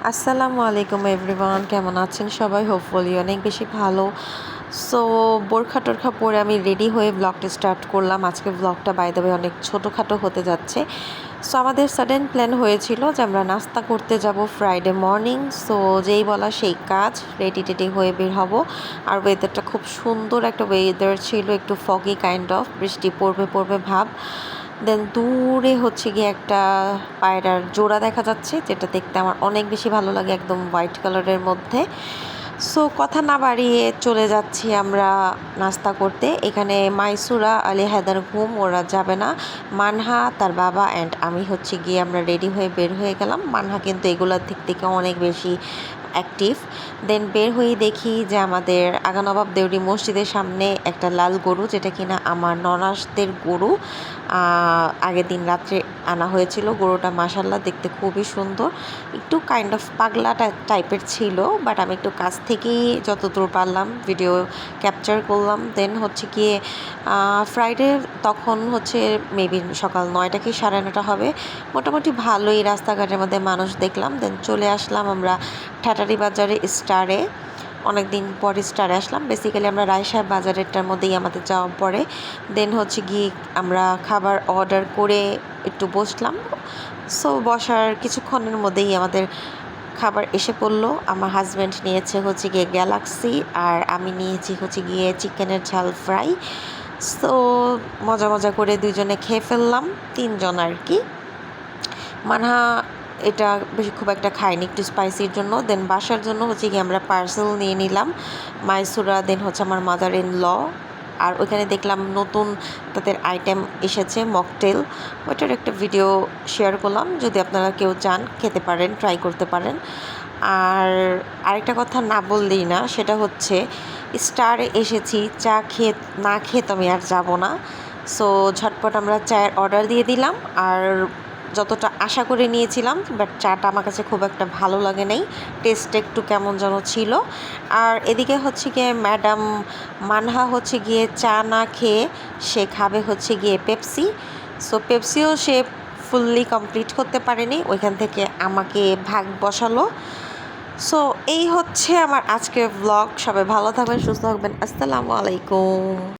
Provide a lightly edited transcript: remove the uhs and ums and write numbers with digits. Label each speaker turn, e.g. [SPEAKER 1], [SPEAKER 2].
[SPEAKER 1] আসসালামু আলাইকুম এভরিওয়ান, কেমন আছেন সবাই? হোপফুলি অনেক বেশি ভালো। সো বোরখা টোরখা পরে আমি রেডি হয়ে ব্লগটা স্টার্ট করলাম। আজকের ব্লগটা বাই দ্য ওয়ে অনেক ছোটোখাটো হতে যাচ্ছে। সো আমাদের সাডেন প্ল্যান হয়েছিল যে আমরা নাস্তা করতে যাব ফ্রাইডে মর্নিং। সো যেই বলা সেই কাজ, রেডি টেডি হয়ে বের হব। আর ওয়েদারটা খুব সুন্দর একটা ওয়েদার ছিল, একটু ফগি কাইন্ড অফ, বৃষ্টি পড়বে পড়বে ভাব। দেন দূরে হচ্ছে গিয়ে একটা পায়রার জোড়া দেখা যাচ্ছে, যেটা দেখতে আমার অনেক বেশি ভালো লাগে, একদম হোয়াইট কালারের মধ্যে। সো কথা না বাড়িয়ে চলে যাচ্ছি আমরা নাস্তা করতে। এখানে মাইসুরা, আলী হায়দার ঘুম, ওরা যাবে না। মানহা, তার বাবা অ্যান্ড আমি হচ্ছে গিয়ে আমরা রেডি হয়ে বের হয়ে গেলাম। মানহা কিন্তু এগুলোর দিক থেকে অনেক বেশি অ্যাক্টিভ। দেন বের হয়ে দেখি যে আমাদের আগানবাব দেউরি মসজিদের সামনে একটা লাল গরু, যেটা কিনা আমার ননাসদের গরু, আগের দিন রাত্রে আনা হয়েছিল। গরুটা মাশাল্লাহ দেখতে খুবই সুন্দর, একটু কাইন্ড অফ পাগলা টাইপের ছিল, বাট আমি একটু কাছ থেকেই যতদূর পারলাম ভিডিও ক্যাপচার করলাম। দেন হচ্ছে গিয়ে ফ্রাইডে তখন হচ্ছে মেবি সকাল 9টা কি 9:30 হবে। মোটামুটি ভালোই রাস্তাঘাটের মধ্যে মানুষ দেখলাম। দেন চলে আসলাম আমরা ঠাটারি বাজারে স্টারে। অনেক দিন পরে স্টারে আসলাম। বেসিক্যালি আমরা রায় সাহেব বাজারেরটার মধ্যেই আমাদের যাওয়া পড়ে। দেন হচ্ছে গিয়ে আমরা খাবার অর্ডার করে একটু বসলাম। সো বসার কিছুক্ষণের মধ্যেই আমাদের খাবার এসে পড়লো। আমার হাজব্যান্ড নিয়েছে হচ্ছে গিয়ে গ্যালাক্সি, আর আমি নিয়েছি হচ্ছে গিয়ে চিকেনের ঝাল ফ্রাই। সো মজা মজা করে দুজনে খেয়ে ফেললাম, 3 জন আর কি। মানহা এটা বেশি খুব একটা খায়নি, একটু স্পাইসির জন্য। দেন বাসার জন্য হচ্ছে গিয়ে আমরা পার্সেল নিয়ে নিলাম, মাইসুরা, দেন হচ্ছে আমার মাদার ইন ল। আর ওইখানে দেখলাম নতুন তাদের আইটেম এসেছে মকটেল, ওইটার একটা ভিডিও শেয়ার করলাম। যদি আপনারা কেউ চান খেতে পারেন, ট্রাই করতে পারেন। আর আরেকটা কথা না বললেই না, সেটা হচ্ছে স্টারে এসেছি, চা খেয়ে না খেয়ে তো আমি আর যাবো না। সো ঝটপট আমরা চায়ের অর্ডার দিয়ে দিলাম। আর যতটা আশা করে নিয়েছিলাম, বাট চাটা আমার কাছে খুব একটা ভালো লাগে নাই, টেস্ট একটু কেমন যেন ছিল। আর এদিকে হচ্ছে গিয়ে ম্যাডাম মানহা হচ্ছে গিয়ে চা না খেয়ে সে খাবে হচ্ছে গিয়ে পেপসি। সো পেপসিও সে ফুললি কমপ্লিট করতে পারেনি, ওইখান থেকে আমাকে ভাগ বসালো। সো এই হচ্ছে আমার আজকের ব্লগ। সবাই ভালো থাকবেন, সুস্থ থাকবেন। আসসালামু আলাইকুম।